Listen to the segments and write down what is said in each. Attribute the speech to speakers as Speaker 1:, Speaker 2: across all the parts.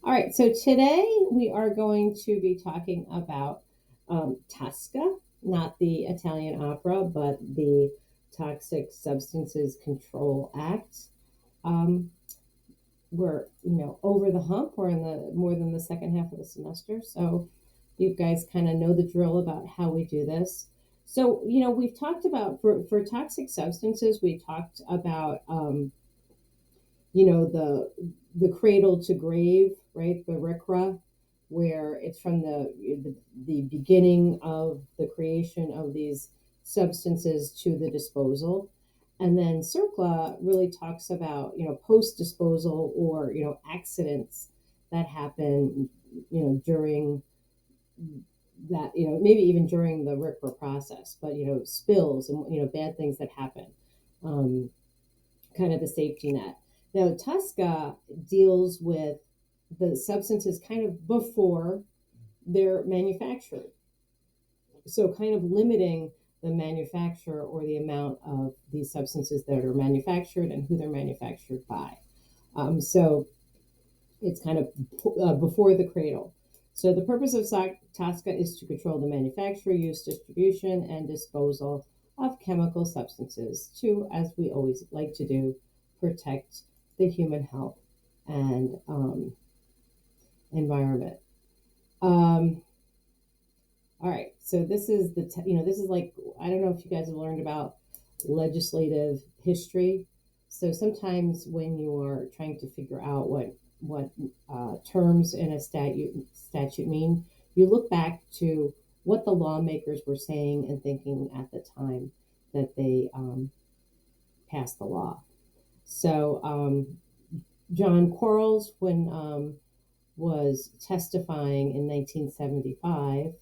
Speaker 1: All right, so today we are going to be talking about Tosca, not the Italian opera, but the Toxic Substances Control Act. Um, we're over the hump. We're in the more than the second half of the semester, so you guys kind of know the drill about how we do this. So we've talked about for toxic substances, we talked about the cradle to grave, right? The RCRA, where it's from the beginning of the creation of these substances to the disposal. And then CERCLA really talks about, post disposal or, accidents that happen, during that, maybe even during the RCRA process, but, spills and, bad things that happen, kind of the safety net. Now, Tosca deals with the substances kind of before they're manufactured. So, kind of limiting the manufacture or the amount of these substances that are manufactured and who they're manufactured by. So, it's kind of before the cradle. So, the purpose of Tosca is to control the manufacture, use, distribution, and disposal of chemical substances to, as we always like to do, protect the human health and environment. All right, so this is this is like, I don't know if you guys have learned about legislative history. So sometimes when you are trying to figure out what terms in a statute mean, you look back to what the lawmakers were saying and thinking at the time that they passed the law. So John Quarles, when was testifying in 1975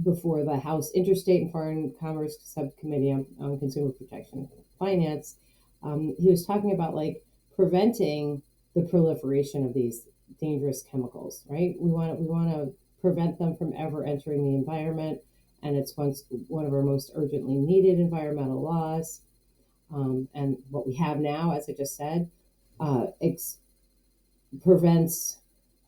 Speaker 1: before the House Interstate and Foreign Commerce Subcommittee on Consumer Protection and Finance, he was talking about like preventing the proliferation of these dangerous chemicals. Right? We want to prevent them from ever entering the environment, and it's one of our most urgently needed environmental laws. And what we have now, as I just said, prevents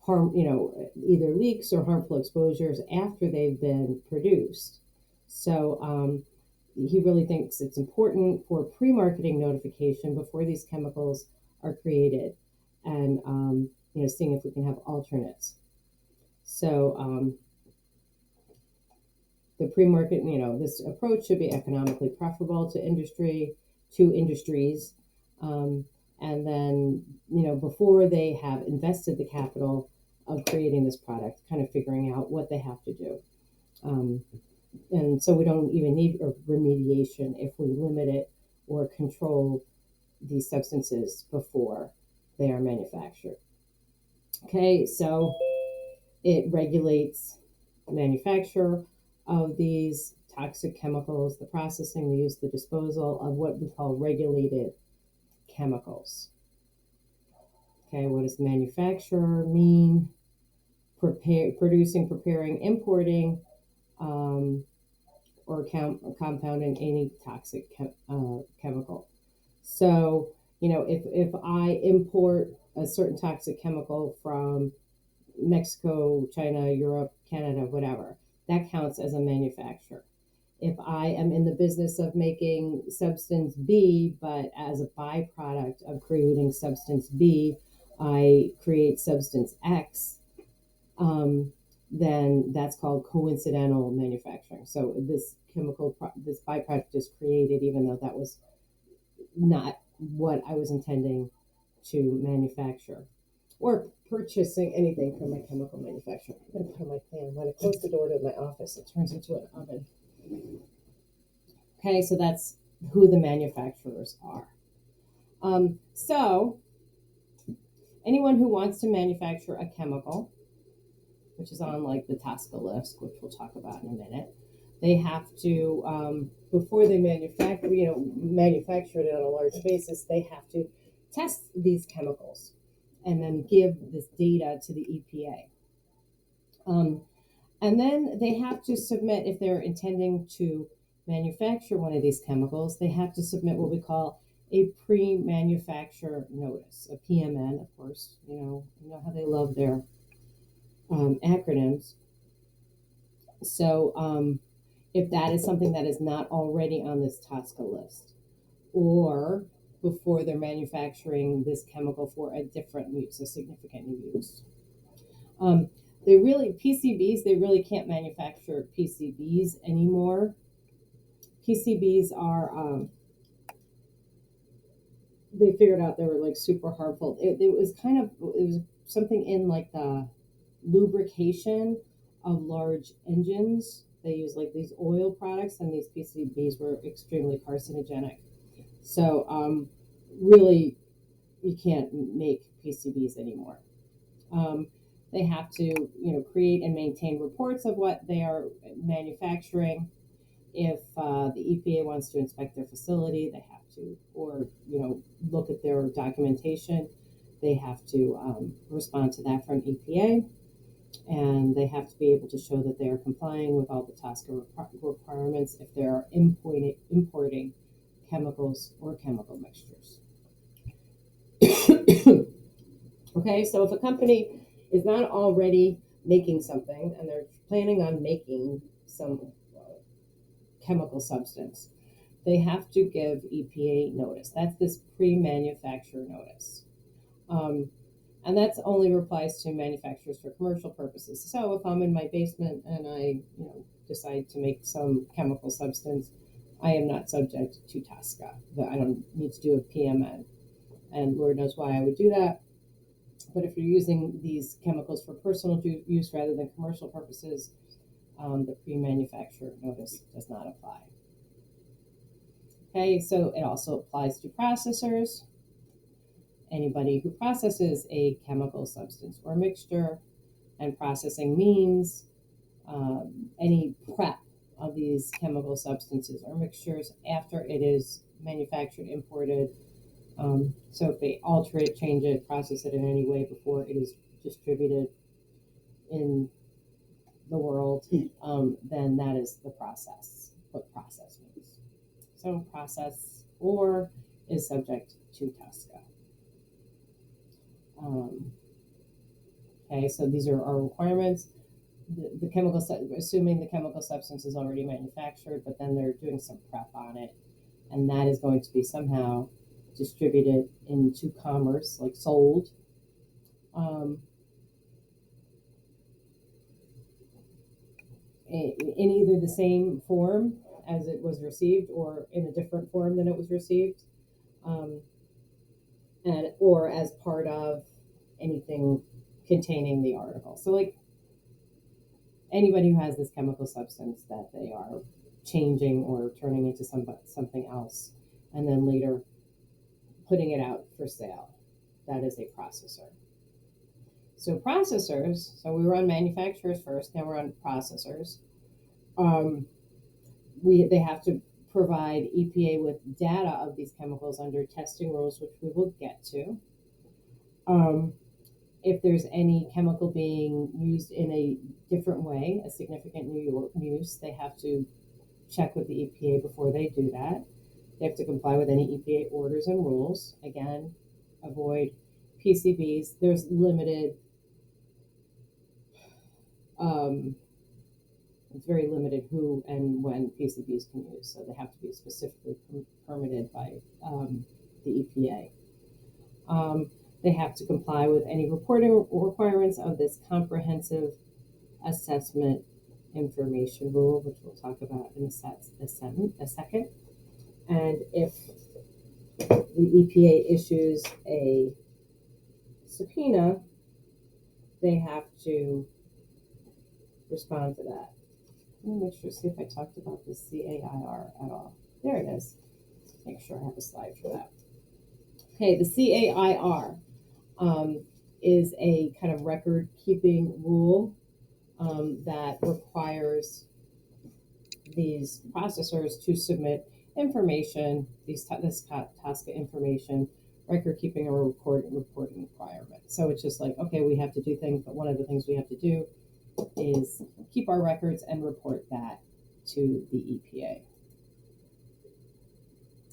Speaker 1: harm, either leaks or harmful exposures after they've been produced. So he really thinks it's important for pre-marketing notification before these chemicals are created, and seeing if we can have alternates. So the pre-market, this approach should be economically preferable to industries. And then, before they have invested the capital of creating this product, kind of figuring out what they have to do. And so we don't even need a remediation if we limit it or control these substances before they are manufactured. Okay, so it regulates the manufacture of these toxic chemicals, the processing, the use, the disposal of what we call regulated chemicals. Okay, what does manufacturer mean? Producing, preparing, importing, or compounding any toxic chemical. So, if I import a certain toxic chemical from Mexico, China, Europe, Canada, whatever, that counts as a manufacturer. If I am in the business of making substance B, but as a byproduct of creating substance B, I create substance X, then that's called coincidental manufacturing. So this this byproduct is created even though that was not what I was intending to manufacture. Or purchasing anything from my chemical manufacturer. I'm going to put on my fan. When I close the door to my office, it turns into an oven. Okay, so that's who the manufacturers are. So anyone who wants to manufacture a chemical, which is on like the Tosca list, which we'll talk about in a minute, they have to, before they manufacture it on a large basis, they have to test these chemicals and then give this data to the EPA. And then they have to submit, if they're intending to manufacture one of these chemicals, they have to submit what we call a pre-manufacture notice, a PMN, of course. You know how they love their acronyms. So if that is something that is not already on this TSCA list, or before they're manufacturing this chemical for a different use, a significant use. PCBs, they really can't manufacture PCBs anymore. PCBs are, they figured out they were like super harmful. It was something in like the lubrication of large engines. They use like these oil products, and these PCBs were extremely carcinogenic. So really, you can't make PCBs anymore. They have to, create and maintain reports of what they are manufacturing. If the EPA wants to inspect their facility, they have to, or look at their documentation. They have to respond to that from EPA, and they have to be able to show that they are complying with all the TSCA requirements if they are importing chemicals or chemical mixtures. Okay, so if a company is not already making something and they're planning on making some chemical substance, they have to give EPA notice. That's this pre-manufacture notice. And that only applies to manufacturers for commercial purposes. So if I'm in my basement and I decide to make some chemical substance, I am not subject to TSCA. I don't need to do a PMN. And Lord knows why I would do that. But if you're using these chemicals for personal use rather than commercial purposes, the pre-manufacture notice does not apply. Okay, so it also applies to processors. Anybody who processes a chemical substance or mixture, and processing means any prep of these chemical substances or mixtures after it is manufactured, imported. So if they alter it, change it, process it in any way before it is distributed in the world, then that is the process, what process means. So process or is subject to TSCA. Okay, so these are our requirements. The chemical, assuming the chemical substance is already manufactured, but then they're doing some prep on it, and that is going to be somehow distributed into commerce, like sold. In either the same form as it was received or in a different form than it was received, or as part of anything containing the article. So like anybody who has this chemical substance that they are changing or turning into something else and then later putting it out for sale, that is a processor. So processors, so we were on manufacturers first, now we're on processors. They have to provide EPA with data of these chemicals under testing rules, which we will get to. If there's any chemical being used in a different way, a significant new use, they have to check with the EPA before they do that. They have to comply with any EPA orders and rules. Again, avoid PCBs. There's limited, it's very limited who and when PCBs can use. So they have to be specifically permitted by the EPA. They have to comply with any reporting requirements of this comprehensive assessment information rule, which we'll talk about in a second. And if the EPA issues a subpoena, they have to respond to that. Let me make sure, see if I talked about the CAIR at all. There it is. Make sure I have a slide for that. Okay, the CAIR is a kind of record-keeping rule that requires these processors to submit information, this TSCA information, record-keeping or reporting requirement. So it's just like, okay, we have to do things, but one of the things we have to do is keep our records and report that to the EPA.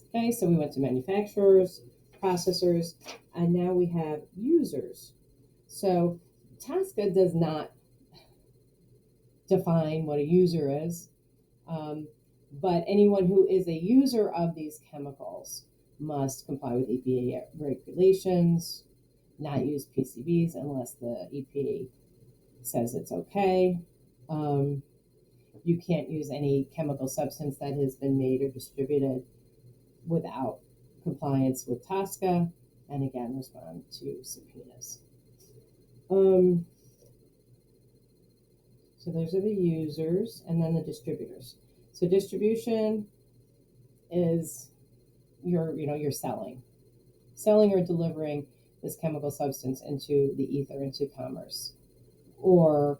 Speaker 1: Okay, so we went to manufacturers, processors, and now we have users. So TASCA does not define what a user is, um, but anyone who is a user of these chemicals must comply with EPA regulations, not use PCBs unless the EPA says it's okay. Um, you can't use any chemical substance that has been made or distributed without compliance with TASCA, and again, respond to subpoenas. So those are the users, and then the distributors. So distribution is you're selling or delivering this chemical substance into the ether, into commerce, or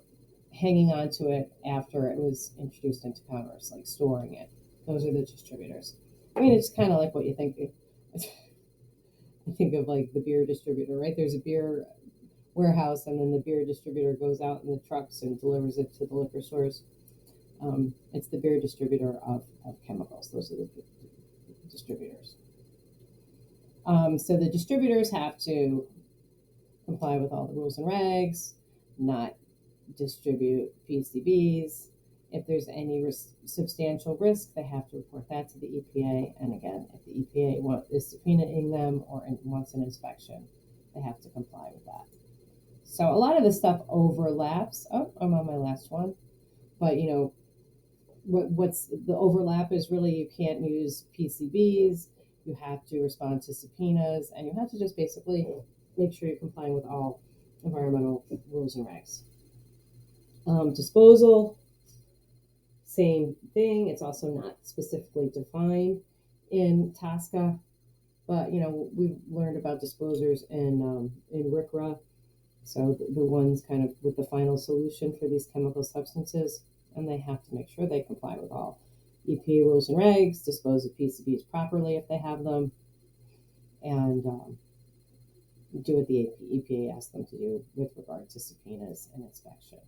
Speaker 1: hanging on to it after it was introduced into commerce, like storing it. Those are the distributors. I mean, it's kind of like what you think. I think of like the beer distributor, right? There's a beer warehouse, and then the beer distributor goes out in the trucks and delivers it to the liquor stores. It's the beer distributor of chemicals. Those are the distributors. So the distributors have to comply with all the rules and regs, not distribute PCBs. If there's any substantial risk, they have to report that to the EPA. And again, if the EPA is subpoenaing them or wants an inspection, they have to comply with that. So a lot of the stuff overlaps. Oh, I'm on my last one. But what's the overlap is really you can't use PCBs. You have to respond to subpoenas, and you have to just basically make sure you're complying with all environmental rules and regs. Disposal, same thing. It's also not specifically defined in TASCA, but we've learned about disposers in RCRA. So the ones kind of with the final solution for these chemical substances, and they have to make sure they comply with all EPA rules and regs, dispose of PCBs properly if they have them, and do what the EPA asks them to do with regard to subpoenas and inspection.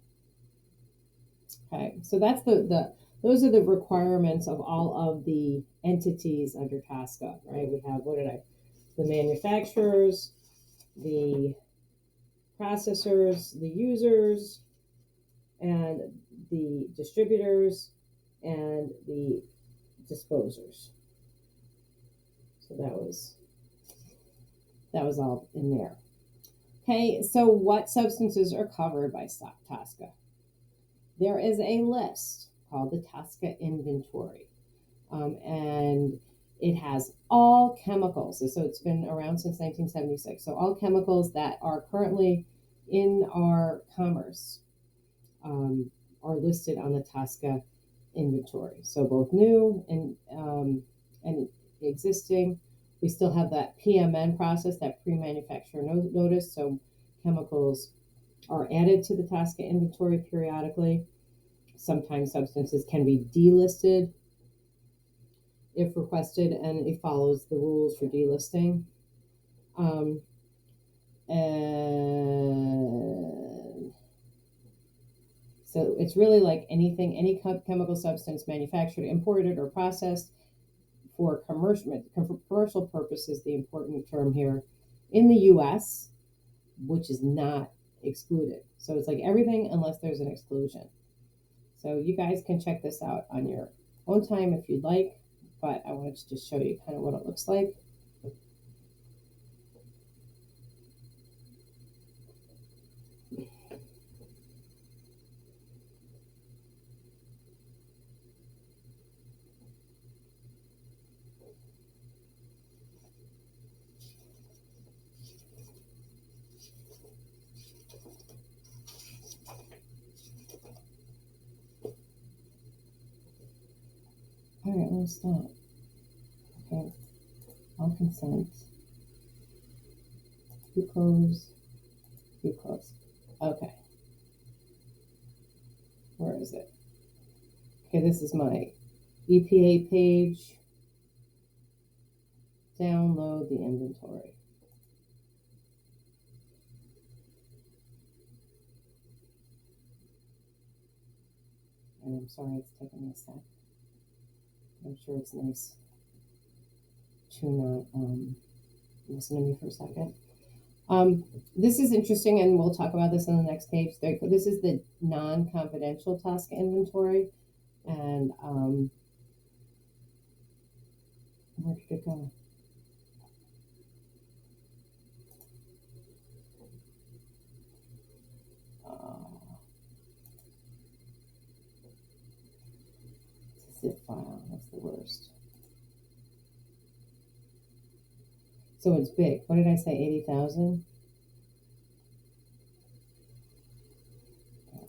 Speaker 1: Okay, so that's those are the requirements of all of the entities under TASCA, right? We have, the manufacturers, the processors, the users, and the distributors, and the disposers. So that was all in there. Okay, so what substances are covered by Stocktaska? There is a list called the TASCA inventory, and it has all chemicals. So it's been around since 1976. So all chemicals that are currently in our commerce are listed on the TASCA inventory. So both new and existing. We still have that PMN process, that pre-manufacturer notice. So chemicals are added to the TASCA inventory periodically. Sometimes substances can be delisted if requested, and it follows the rules for delisting. And so it's really like anything, any chemical substance manufactured, imported, or processed for commercial purposes, the important term here, in the U.S., which is not excluded. So it's like everything unless there's an exclusion. So you guys can check this out on your own time if you'd like, but I wanted to just show you kind of what it looks like. All right, let's stop. Okay, all consent. You close. You close. Okay. Where is it? Okay, this is my EPA page. Download the inventory. And I'm sorry it's taking me a sec. I'm sure it's nice. to not listen to me for a second. This is interesting, and we'll talk about this on the next page. This is the non-confidential Tosca inventory, and where did it go? Zip file. That's the worst. So it's big. What did I say? 80,000.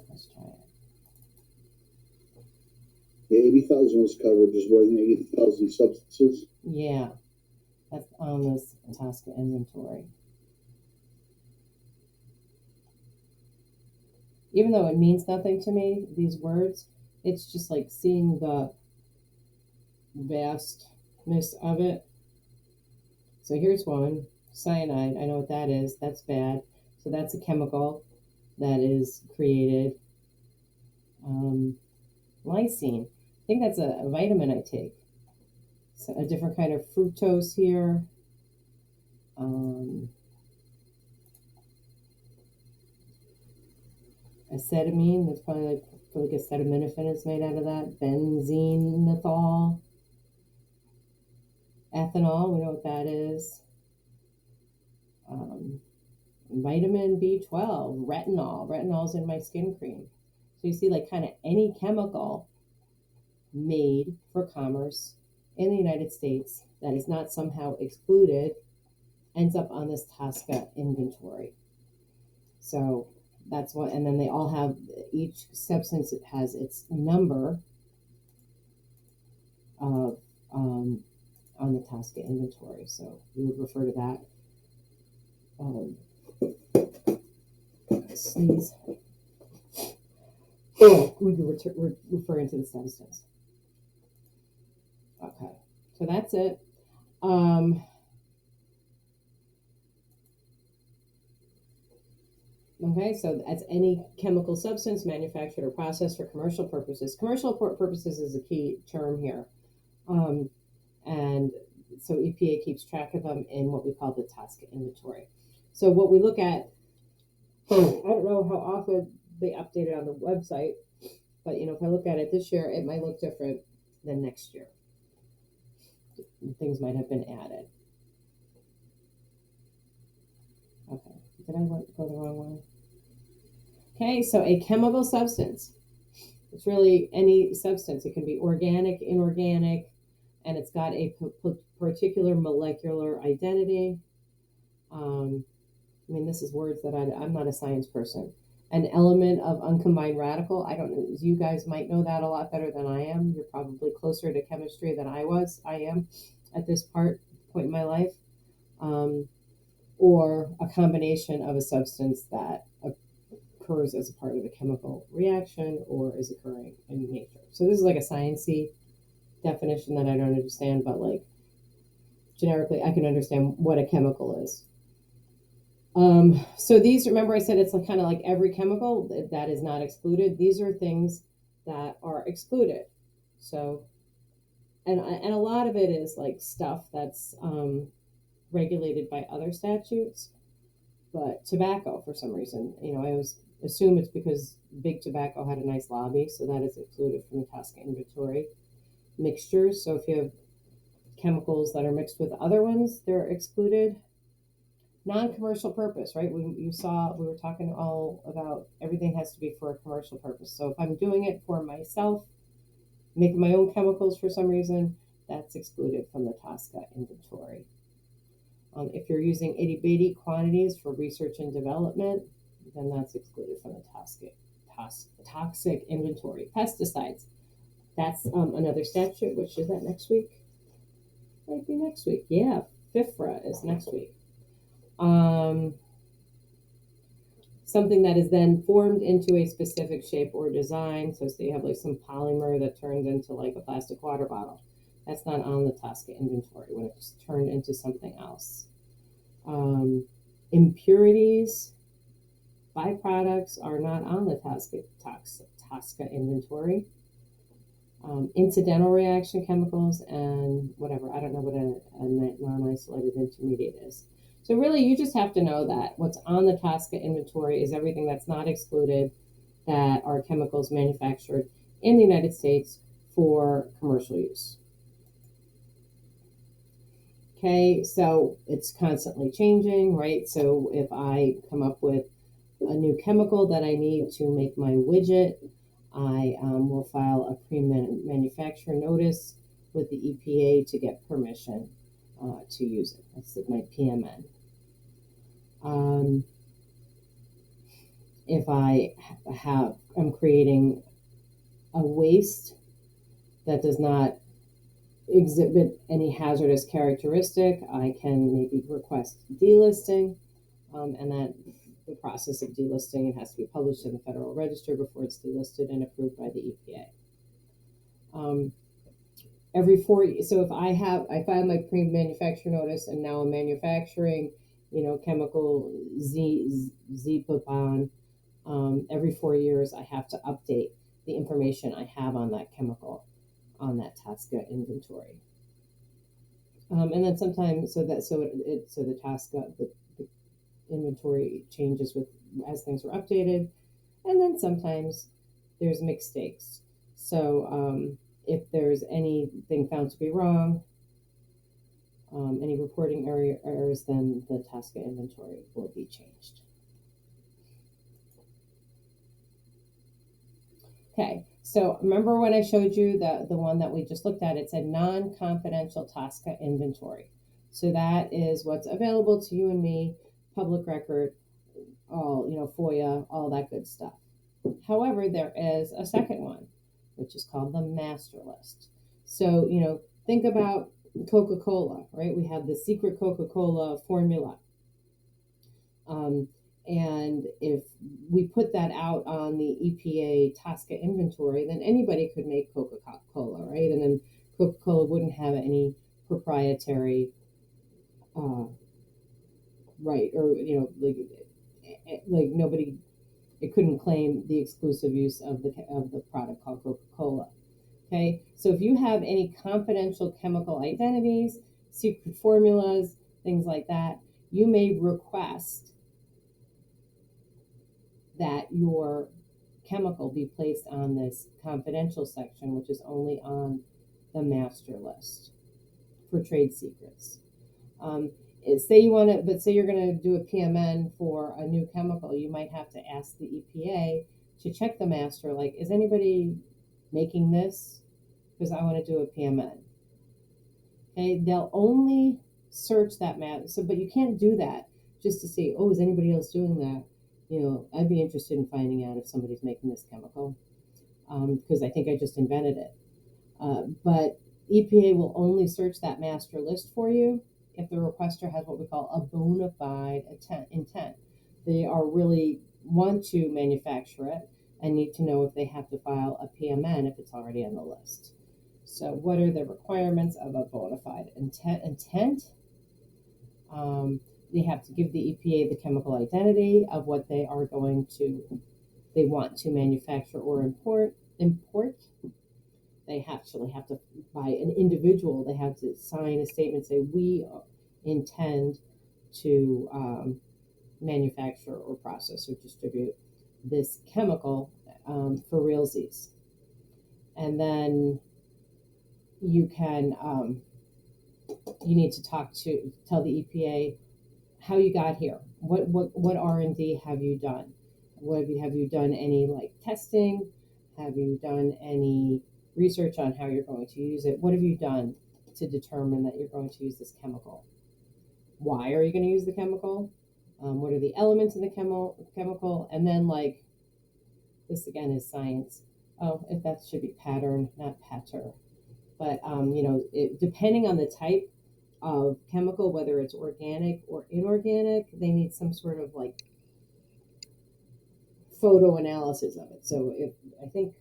Speaker 1: Let's try it.
Speaker 2: Yeah, 80,000 was covered. There's more than 80,000 substances.
Speaker 1: Yeah, that's on this Tosca inventory. Even though it means nothing to me, these words, it's just like seeing the vastness of it. So here's one, cyanide. I know what that is. That's bad. So that's a chemical that is created. Lysine. I think that's a vitamin I take. So a different kind of fructose here. Acetamine. That's probably like acetaminophen is made out of that. Benzenethol. Ethanol, we know what that is. Vitamin B12, retinol. Retinol's in my skin cream. So you see, like, kind of any chemical made for commerce in the United States that is not somehow excluded ends up on this Tosca inventory. So that's what, and then they all have, each substance, it has its number of on the Tosca inventory. So we would refer to that. Sneeze. We could refer into the substance. Okay, so that's it. Okay, so that's any chemical substance manufactured or processed for commercial purposes. Commercial purposes is a key term here. And so EPA keeps track of them in what we call the Tosca inventory. So what we look at, I don't know how often they update it on the website, but if I look at it this year, it might look different than next year. Things might have been added. Okay, did I go the wrong way? Okay, so a chemical substance. It's really any substance. It can be organic, inorganic, and it's got a particular molecular identity. This is words that I'm not a science person. An element of uncombined radical. I don't know. You guys might know that a lot better than I am. You're probably closer to chemistry than I am at this point in my life. Or a combination of a substance that occurs as a part of a chemical reaction or is occurring in nature. So this is like a sciencey definition that I don't understand, but like generically I can understand what a chemical is. So these, remember I said it's like, kind of like every chemical that is not excluded. These are things that are excluded. So, and a lot of it is like stuff that's regulated by other statutes, but tobacco, for some reason, I always assume it's because big tobacco had a nice lobby, so that is excluded from the Tosca inventory. Mixtures, so if you have chemicals that are mixed with other ones, they're excluded. Non-commercial purpose, right? We were talking all about everything has to be for a commercial purpose. So if I'm doing it for myself, making my own chemicals for some reason, that's excluded from the Tosca inventory. If you're using itty-bitty quantities for research and development, then that's excluded from the toxic inventory. Pesticides, that's another statute. Which is that next week? Might be next week. Yeah, FIFRA is next week. Something that is then formed into a specific shape or design. So say you have like some polymer that turns into like a plastic water bottle. That's not on the Tosca inventory when it's turned into something else. Impurities, byproducts are not on the Tosca inventory. incidental reaction chemicals, and whatever. I don't know what a non-isolated intermediate is. So really, you just have to know that what's on the TSCA inventory is everything that's not excluded, that are chemicals manufactured in the United States for commercial use. Okay, so it's constantly changing, right? So if I come up with a new chemical that I need to make my widget, I will file a pre-manufacture notice with the EPA to get permission to use it. That's my PMN. If I'm creating a waste that does not exhibit any hazardous characteristic, I can maybe request delisting, and that the process of delisting, it has to be published in the Federal Register before it's delisted and approved by the EPA. Every 4 years, so if I file my pre-manufacture notice and now I'm manufacturing, chemical Zepapon, every 4 years I have to update the information I have on that chemical on that TSCA inventory. And then sometimes, so the TSCA, the inventory changes as things are updated, and then sometimes there's mistakes. So if there's anything found to be wrong, any reporting errors, then the TSCA inventory will be changed. Okay, so remember when I showed you the one that we just looked at, it said non-confidential TSCA inventory. So that is what's available to you and me, public record, all, FOIA, all that good stuff. However, there is a second one, which is called the master list. So, think about Coca-Cola, right? We have the secret Coca-Cola formula. And if we put that out on the EPA TSCA inventory, then anybody could make Coca-Cola, right? And then Coca-Cola wouldn't have any proprietary right, or like nobody, it couldn't claim the exclusive use of the product called Coca-Cola. Okay, so if you have any confidential chemical identities, secret formulas, things like that, you may request that your chemical be placed on this confidential section, which is only on the master list for trade secrets. Say you're going to do a PMN for a new chemical, you might have to ask the EPA to check the master, like, is anybody making this? Because I want to do a PMN. Okay, they'll only search that master, but you can't do that just to see, oh, is anybody else doing that? I'd be interested in finding out if somebody's making this chemical, because I think I just invented it. But EPA will only search that master list for you if the requester has what we call a bona fide intent. They are really want to manufacture it and need to know if they have to file a PMN if it's already on the list. So what are the requirements of a bona fide intent? They have to give the EPA the chemical identity of what they want to manufacture or import. They actually have to, by an individual, they have to sign a statement, say, we intend to manufacture or process or distribute this chemical for realsies. And then you can, you need to tell the EPA how you got here. What R&D have you done? Have you done any testing? Have you done any research on how you're going to use it? What have you done to determine that you're going to use this chemical? Why are you going to use the chemical? What are the elements in the chemical? And then this again is science. Oh, if that should be pattern, not patter. But depending on the type of chemical, whether it's organic or inorganic, they need some sort of photo analysis of it. So I think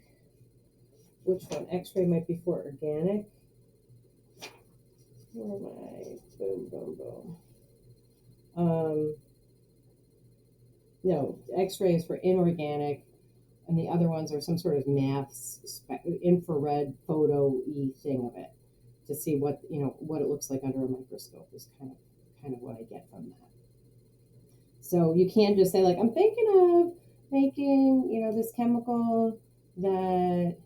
Speaker 1: which one? X-ray might be for organic. Where am I? Boom. No, X-ray is for inorganic. and the other ones are some sort of infrared photo-y thing of it to see what what it looks like under a microscope is kind of what I get from that. So you can't just say like, I'm thinking of making this chemical that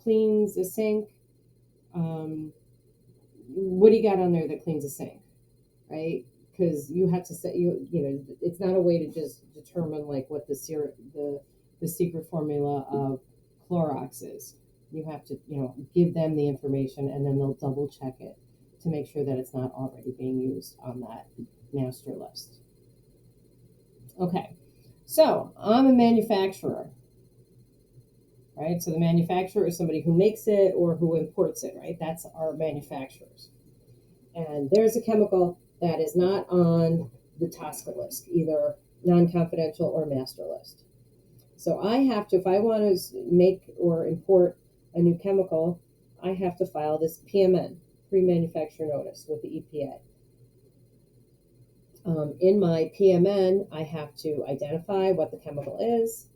Speaker 1: cleans a sink. What do you got on there that cleans a sink, right? Because you have to say it's not a way to just determine like what the secret formula of Clorox is. You have to give them the information, and then they'll double check it to make sure that it's not already being used on that master list. Okay, so I'm a manufacturer, right? So the manufacturer is somebody who makes it or who imports it, right? That's our manufacturers. And there's a chemical that is not on the Taska list, either non-confidential or master list. So I have to, if I want to make or import a new chemical, I have to file this PMN, pre-manufacturer notice, with the EPA. In my PMN, I have to identify what the chemical is.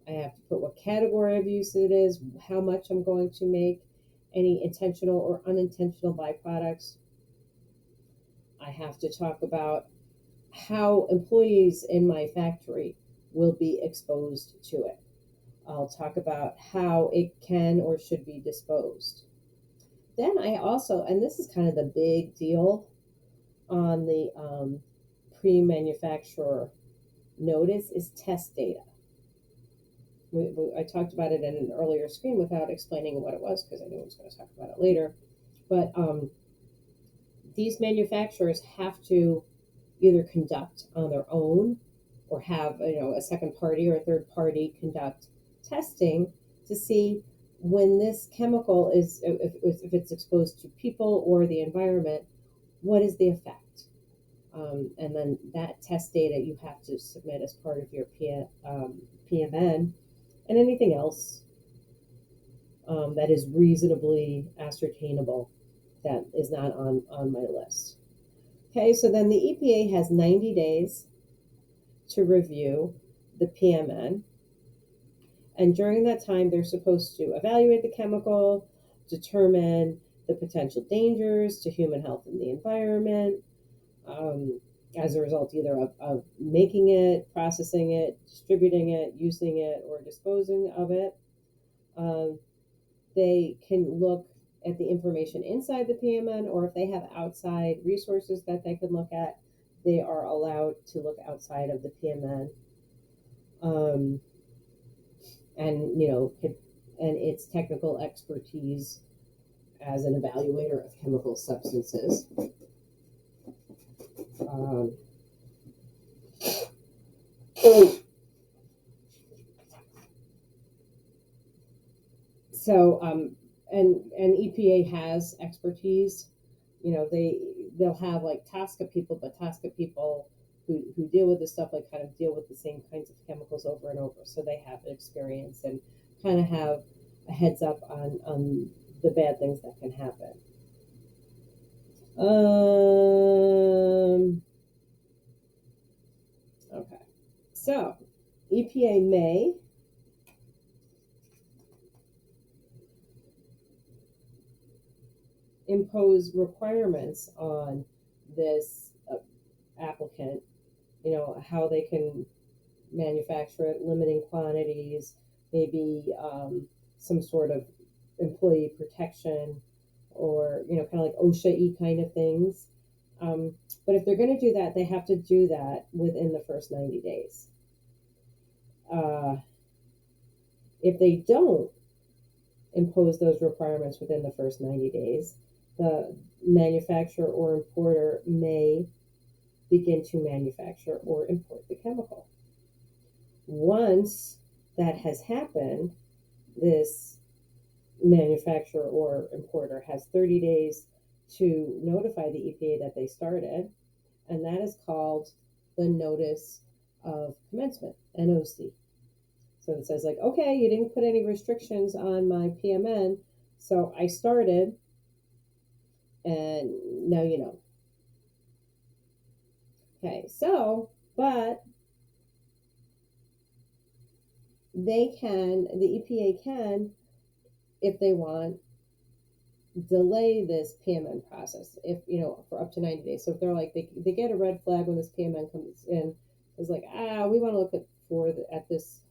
Speaker 1: I have to put what category of use it is, how much I'm going to make, any intentional or unintentional byproducts. I have to talk about how employees in my factory will be exposed to it. I'll talk about how it can or should be disposed. Then I also, and this is kind of the big deal on the pre-manufacturer notice, is test data. I talked about it in an earlier screen without explaining what it was because I knew I was going to talk about it later. But these manufacturers have to either conduct on their own or have a second party or a third party conduct testing to see when this chemical is, if it's exposed to people or the environment, what is the effect? And then that test data you have to submit as part of your PMN, and anything else that is reasonably ascertainable that is not on my list. Okay, so then the EPA has 90 days to review the PMN. And during that time, they're supposed to evaluate the chemical, determine the potential dangers to human health and the environment, as a result either of making it, processing it, distributing it, using it, or disposing of it. They can look at the information inside the PMN, or if they have outside resources that they can look at, they are allowed to look outside of the PMN. And its technical expertise as an evaluator of chemical substances. And EPA has expertise. They'll have like Taska people, but Taska people who deal with this stuff like kind of deal with the same kinds of chemicals over and over. So they have experience and kind of have a heads up on the bad things that can happen. Okay. So EPA may impose requirements on this applicant, how they can manufacture it, limiting quantities, maybe some sort of employee protection, or kind of like OSHA-y kind of things. But if they're going to do that, they have to do that within the first 90 days. If they don't impose those requirements within the first 90 days, the manufacturer or importer may begin to manufacture or import the chemical. Once that has happened, this manufacturer or importer has 30 days to notify the EPA that they started, and that is called the Notice of Commencement, NOC. So it says like, okay, you didn't put any restrictions on my PMN, so I started, and now you know. Okay, so, but the EPA can, if they want, delay this PMN process if for up to 90 days. So if they're like they get a red flag when this PMN comes in, it's like we want to look at this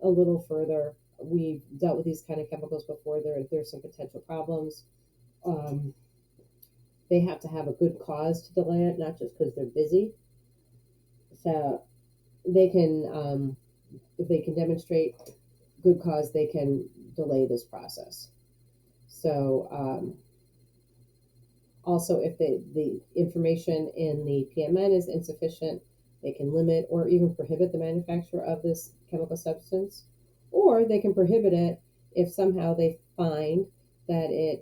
Speaker 1: a little further. We've dealt with these kind of chemicals before. There's some potential problems. They have to have a good cause to delay it, not just because they're busy. So they can, if they can demonstrate good cause, they can delay this process. So also, if the information in the PMN is insufficient, they can limit or even prohibit the manufacture of this chemical substance, or they can prohibit it if somehow they find that it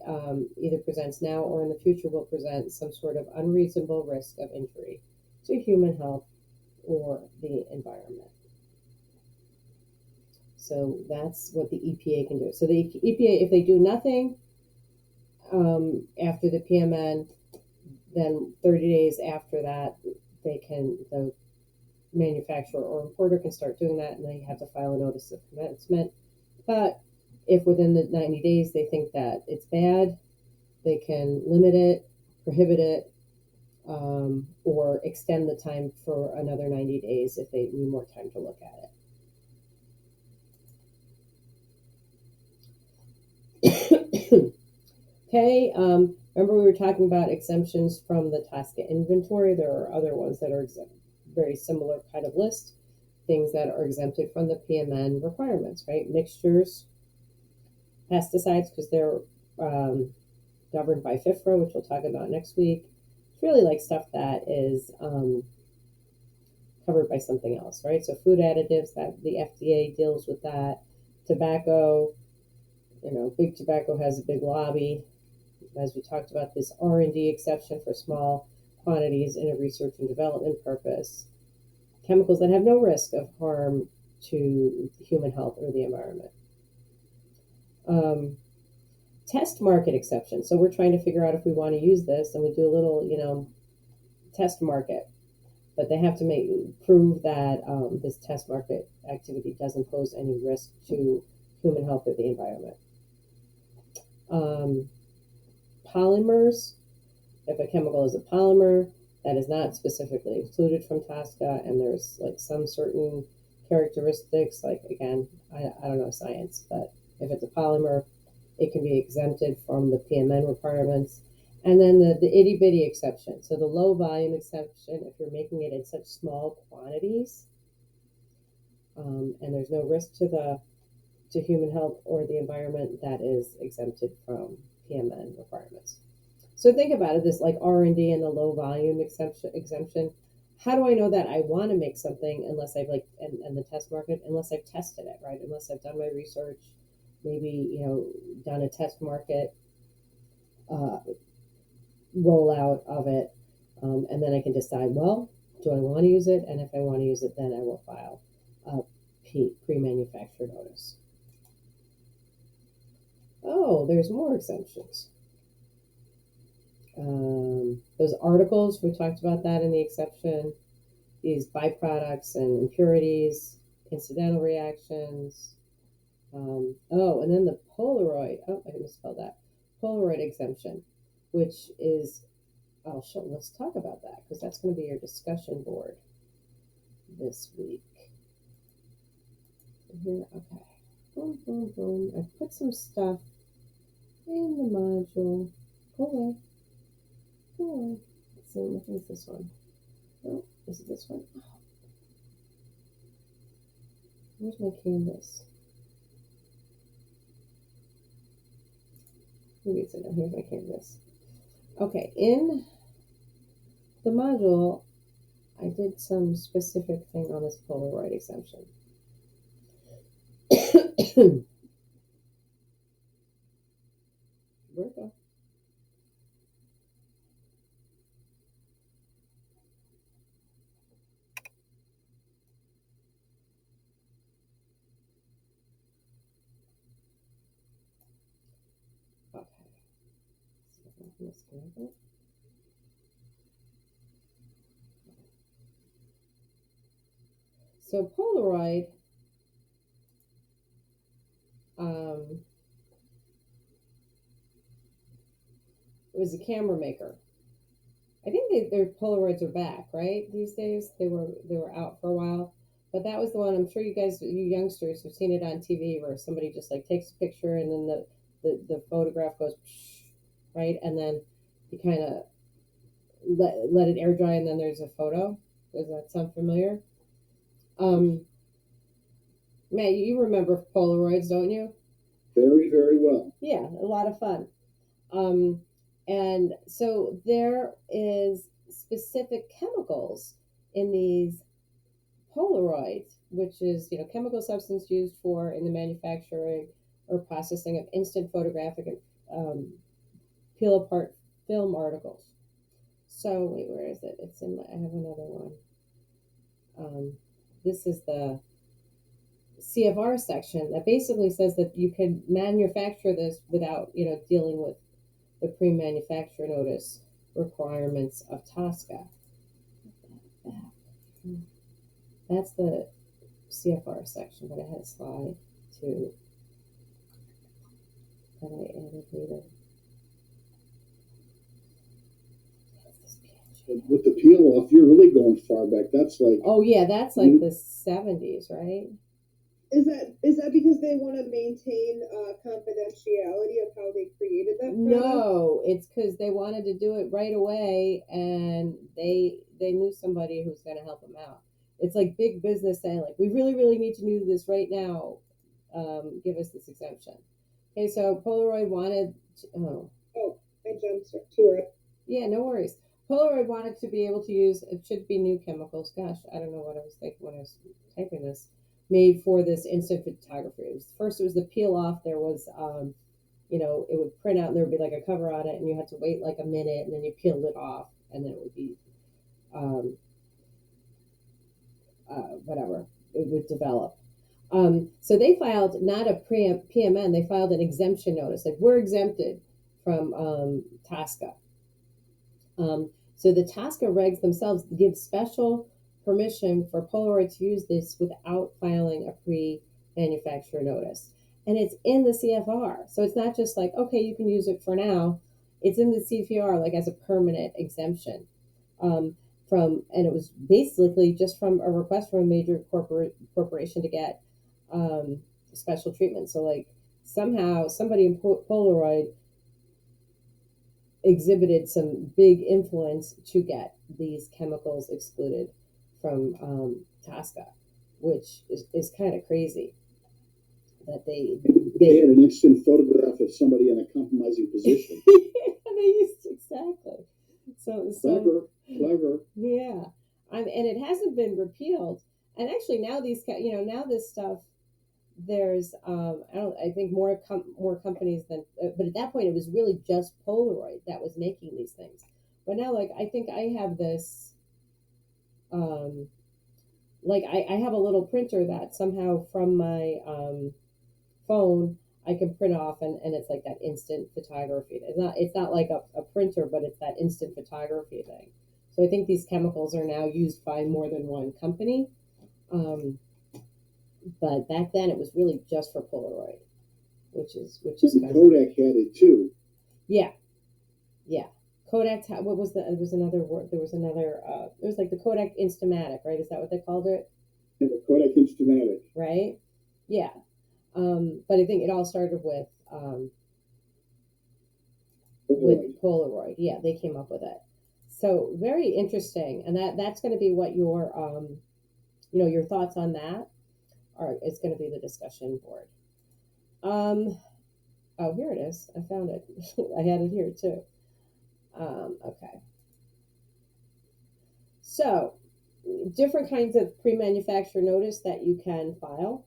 Speaker 1: either presents now or in the future will present some sort of unreasonable risk of injury to human health or the environment. So that's what the EPA can do. So the EPA, if they do nothing after the PMN, then 30 days after that, the manufacturer or importer can start doing that, and they have to file a notice of commencement. But if within the 90 days they think that it's bad, they can limit it, prohibit it, or extend the time for another 90 days if they need more time to look at it. Okay, remember we were talking about exemptions from the Tasca inventory. There are other ones that are very similar kind of list, things that are exempted from the PMN requirements, right? Mixtures, pesticides, because they're governed by FIFRA, which we'll talk about next week. It's really like stuff that is covered by something else, right? So food additives, that the FDA deals with that. Tobacco, big tobacco has a big lobby. As we talked about, this R&D exception for small quantities in a research and development purpose. Chemicals that have no risk of harm to human health or the environment. Test market exception. So we're trying to figure out if we want to use this, and we do a little, test market. But they have to prove that this test market activity doesn't pose any risk to human health or the environment. Polymers. If a chemical is a polymer, that is not specifically excluded from Tasca, and there's like some certain characteristics, like again, I don't know science, but if it's a polymer, it can be exempted from the PMN requirements. And then the itty bitty exception. So the low volume exception, if you're making it in such small quantities, and there's no risk to human health or the environment, that is exempted from PMN requirements. So think about it, this like R&D and the low volume exemption. How do I know that I want to make something unless I've and the test market, unless I've tested it, right? Unless I've done my research, maybe, done a test market rollout of it. And then I can decide, well, do I want to use it? And if I want to use it, then I will file a pre-manufacturer notice. Oh, there's more exemptions. Those articles, we talked about that in the exception. These byproducts and impurities, incidental reactions. And then the Polaroid. Oh, I misspelled that. Polaroid exemption, which is, let's talk about that, because that's going to be your discussion board this week. Here, okay. Boom, boom, boom. I put some stuff in the module. Go away. Go away. Let's see, which one's this one? No, is it this one? Oh. Where's my canvas? Maybe it's in there. Here's my canvas. Okay, in the module, I did some specific thing on this Polaroid exemption. Where'd it go? Okay. So Polaroid um, was a camera maker. I think their Polaroids are back, right? These days they were out for a while, but that was the one. I'm sure you guys, you youngsters, have seen it on TV where somebody just like takes a picture and then the photograph goes, right, and then you kind of let it air dry and then there's a photo. Does that sound familiar? Um, Matt, you remember Polaroids, don't you?
Speaker 2: Very, very well.
Speaker 1: Yeah, a lot of fun. Um, and so there is specific chemicals in these Polaroids, which is chemical substance used for in the manufacturing or processing of instant photographic and peel apart film articles. So wait, where is it? It's in my. I have another one. This is the CFR section that basically says that you can manufacture this without dealing with the pre-manufacture notice requirements of TSCA. That's the CFR section, but I had a slide too that I added later.
Speaker 2: With the peel off, you're really going far back. That's like,
Speaker 1: oh yeah, that's like the 70s, right?
Speaker 3: Is that because they want to maintain confidentiality of how they created that product?
Speaker 1: No, it's because they wanted to do it right away, and they knew somebody who's going to help them out. It's like big business saying, like, we really, really need to do this right now. Give us this exemption. Okay, so Polaroid wanted.
Speaker 3: Oh, I jumped to it.
Speaker 1: Yeah, no worries. Polaroid wanted to be able to use. It should be new chemicals. Gosh, I don't know what I was thinking when I was typing this. Made for this instant photography. It was the peel off. There was it would print out and there would be like a cover on it and you had to wait like a minute and then you peeled it off and then it would be whatever, it would develop. So they filed not a PMN, they filed an exemption notice, like we're exempted from TSCA. So the TSCA regs themselves give special permission for Polaroid to use this without filing a pre-manufacturer notice. And it's in the CFR. So it's not just like, okay, you can use it for now. It's in the CFR like as a permanent exemption. And it was basically just from a request from a major corporation to get special treatment. So like somehow somebody in Polaroid exhibited some big influence to get these chemicals excluded from TSCA, which is kind of crazy that they
Speaker 2: had an instant photograph of somebody in a compromising position.
Speaker 1: they used exactly. So
Speaker 2: clever.
Speaker 1: Yeah, and it hasn't been repealed. And actually, now now this stuff. There's I think more companies than, but at that point it was really just Polaroid that was making these things. But now, like, I think I have this, like I have a little printer that somehow from my phone I can print off and it's like that instant photography. It's not like a printer, but it's that instant photography thing. So I think these chemicals are now used by more than one company. But back then it was really just for Polaroid, which is
Speaker 2: Kodak had it too.
Speaker 1: Yeah. Kodak. What was the? It was another word. There was another. It was like the Kodak Instamatic, right? Is that what they called it?
Speaker 2: Yeah, the Kodak Instamatic.
Speaker 1: Right. Yeah. But I think it all started with Polaroid. Yeah, they came up with it. So very interesting, and that's going to be what your your thoughts on that. It's going to be the discussion board. Oh, here it is. I found it. I had it here too. Okay. So, different kinds of pre-manufacture notice that you can file.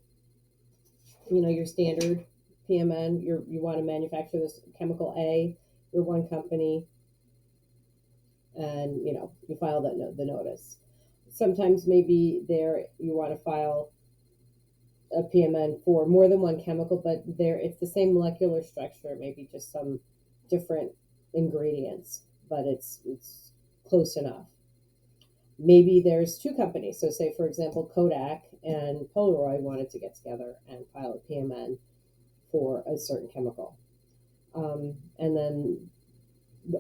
Speaker 1: Your standard PMN. You want to manufacture this chemical A. You're one company, and you file the notice. Sometimes maybe you want to file a PMN for more than one chemical, but it's the same molecular structure, maybe just some different ingredients, but it's close enough. Maybe there's two companies. So say, for example, Kodak and Polaroid wanted to get together and file a PMN for a certain chemical. And then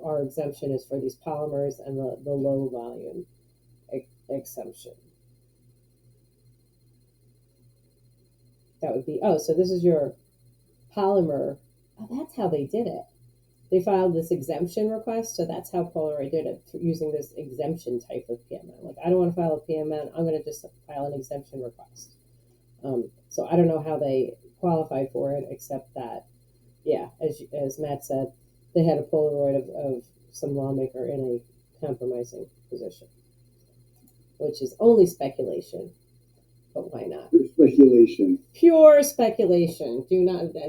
Speaker 1: our exemption is for these polymers and the low volume exemption. That would be, so this is your polymer. Oh, that's how they did it. They filed this exemption request, so that's how Polaroid did it, using this exemption type of PMN. Like, I don't want to file a PMN, I'm going to just file an exemption request. So I don't know how they qualified for it, except that, yeah, as Matt said, they had a Polaroid of some lawmaker in a compromising position, which is only speculation, but why not?
Speaker 2: Speculation.
Speaker 1: Pure speculation.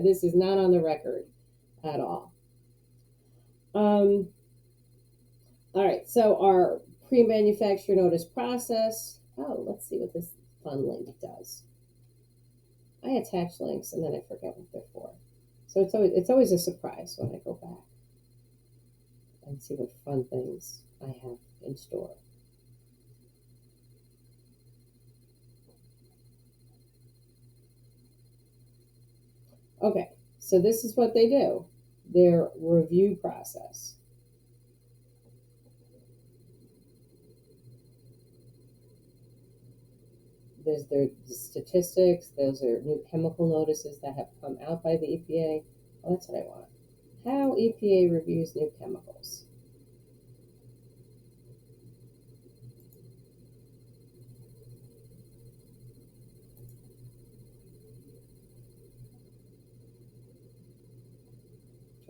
Speaker 1: This is not on the record at all. All right, so our pre-manufacture notice process. Oh, let's see what this fun link does. I attach links and then I forget what they're for. So it's always a surprise when I go back and see what fun things I have in store. Okay, so this is what they do. Their review process. There's their statistics. Those are new chemical notices that have come out by the EPA. Oh, that's what I want. How EPA reviews new chemicals.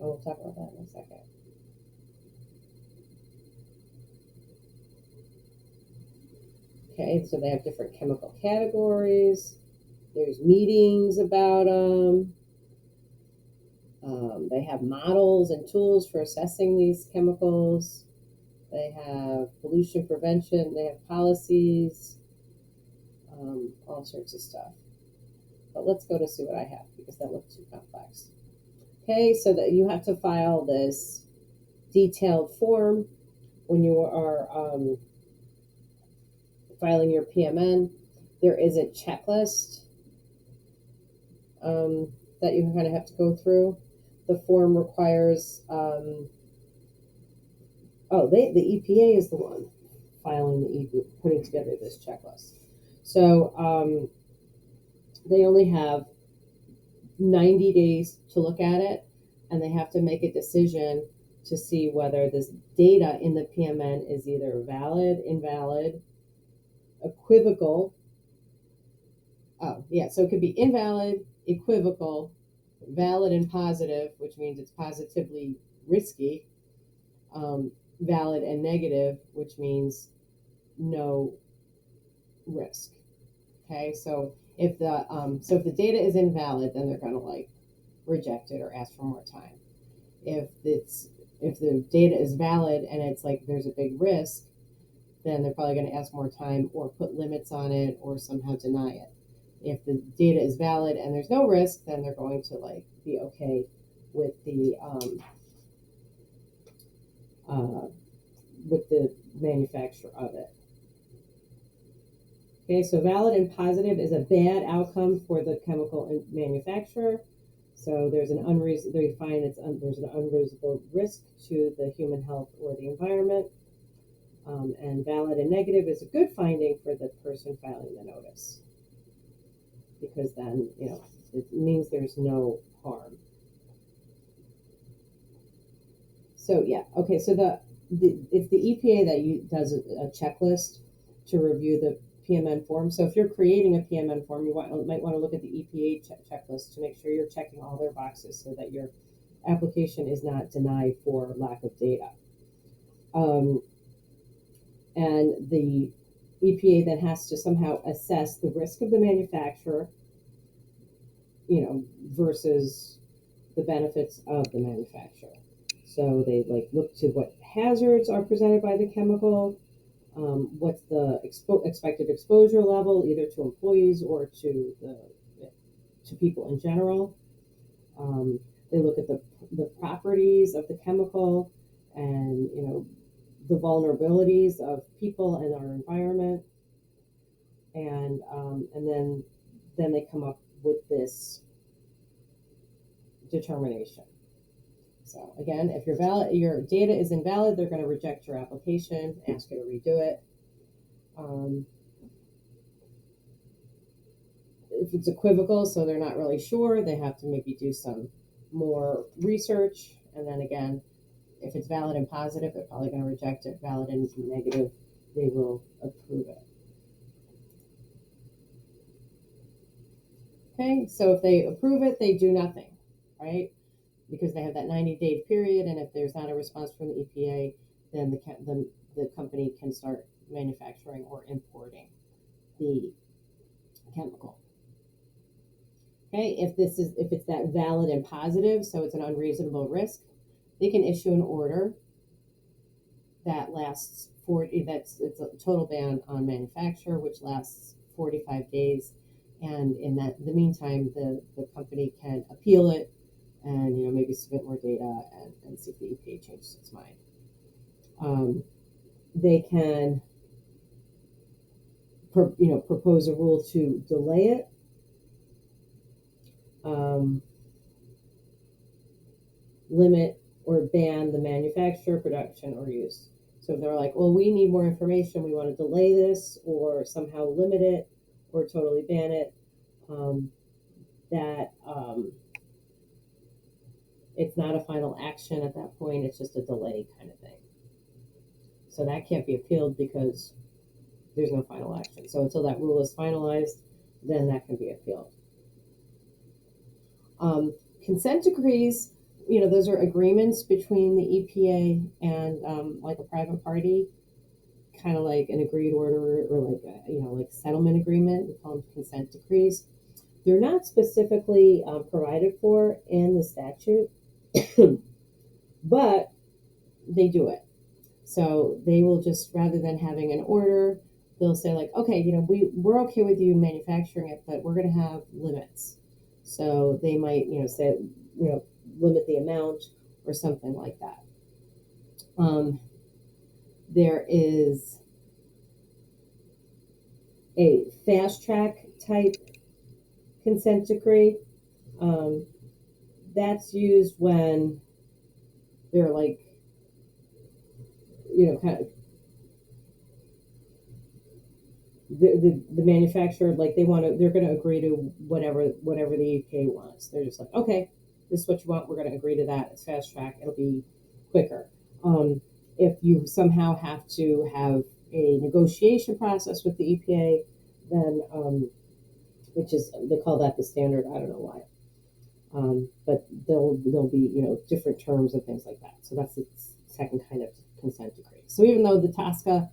Speaker 1: Oh, we'll talk about that in a second. Okay, so they have different chemical categories. There's meetings about them. They have models and tools for assessing these chemicals. They have pollution prevention. They have policies, all sorts of stuff. But let's go to see what I have, because that looks too complex. Okay, so that you have to file this detailed form when you are filing your PMN. There is a checklist that you kind of have to go through. The form requires, the EPA is the one putting together this checklist. So they only have 90 days to look at it, and they have to make a decision to see whether this data in the PMN is either valid, invalid, equivocal. So it could be invalid, equivocal, valid and positive, which means it's positively risky, valid and negative, which means no risk. Okay, so if the data is invalid, then they're going to reject it or ask for more time. If the data is valid and it's there's a big risk, then they're probably going to ask more time or put limits on it or somehow deny it. If the data is valid and there's no risk, then they're going to be okay with the manufacture of it. Okay, so valid and positive is a bad outcome for the chemical manufacturer. So there's an there's an unreasonable risk to the human health or the environment. And valid and negative is a good finding for the person filing the notice, because then it means there's no harm. So so it's the EPA that does a checklist to review the PMN form. So if you're creating a PMN form, you might want to look at the EPA checklist to make sure you're checking all their boxes so that your application is not denied for lack of data. And the EPA then has to somehow assess the risk of the manufacturer, versus the benefits of the manufacturer. So they look to what hazards are presented by the chemical, what's the expected exposure level, either to employees or to people in general. They look at the properties of the chemical and the vulnerabilities of people and our environment, and then they come up with this determination. So again, if your data is invalid, they're going to reject your application, ask you to redo it. If it's equivocal, so they're not really sure, they have to maybe do some more research. And then again, if it's valid and positive, they're probably going to reject it. Valid and negative, they will approve it. Okay, so if they approve it, they do nothing, right? Because they have that 90-day period, and if there's not a response from the EPA, then the company can start manufacturing or importing the chemical. Okay, if it's that valid and positive, so it's an unreasonable risk, they can issue an order that lasts it's a total ban on manufacture, which lasts 45 days. And in the meantime, the company can appeal it and maybe submit more data and see if the EPA changes its mind. They can propose a rule to delay it. Limit or ban the manufacture, production, or use. So if they're like, well, we need more information, we want to delay this or somehow limit it or totally ban it, it's not a final action at that point, it's just a delay kind of thing. So that can't be appealed because there's no final action. So until that rule is finalized, then that can be appealed. Consent decrees, those are agreements between the EPA and like a private party, kind of like an agreed order or like like settlement agreement. We call them consent decrees. They're not specifically provided for in the statute, but they do it. So they will just, rather than having an order, they'll say like, okay, we're okay with you manufacturing it, but we're going to have limits. So they might, say, limit the amount or something like that. There is a fast track type consent decree. That's used when they're like, kind of the manufacturer, like they're going to agree to whatever the EPA wants. They're just like, okay, this is what you want. We're going to agree to that. It's fast track. It'll be quicker. If you somehow have to have a negotiation process with the EPA, then they call that the standard. I don't know why. But there'll be different terms and things like that. So that's the second kind of consent decree. So even though the TSCA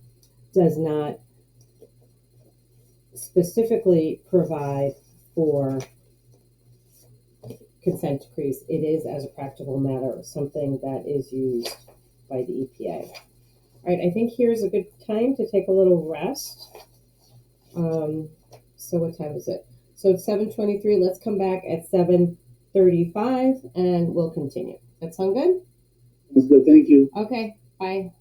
Speaker 1: does not specifically provide for consent decrees, it is, as a practical matter, something that is used by the EPA. All right, I think here's a good time to take a little rest. So what time is it? So it's 7:23. Let's come back at 7:35 and we'll continue. That sound good?
Speaker 2: That's good. Thank you.
Speaker 1: Okay, bye.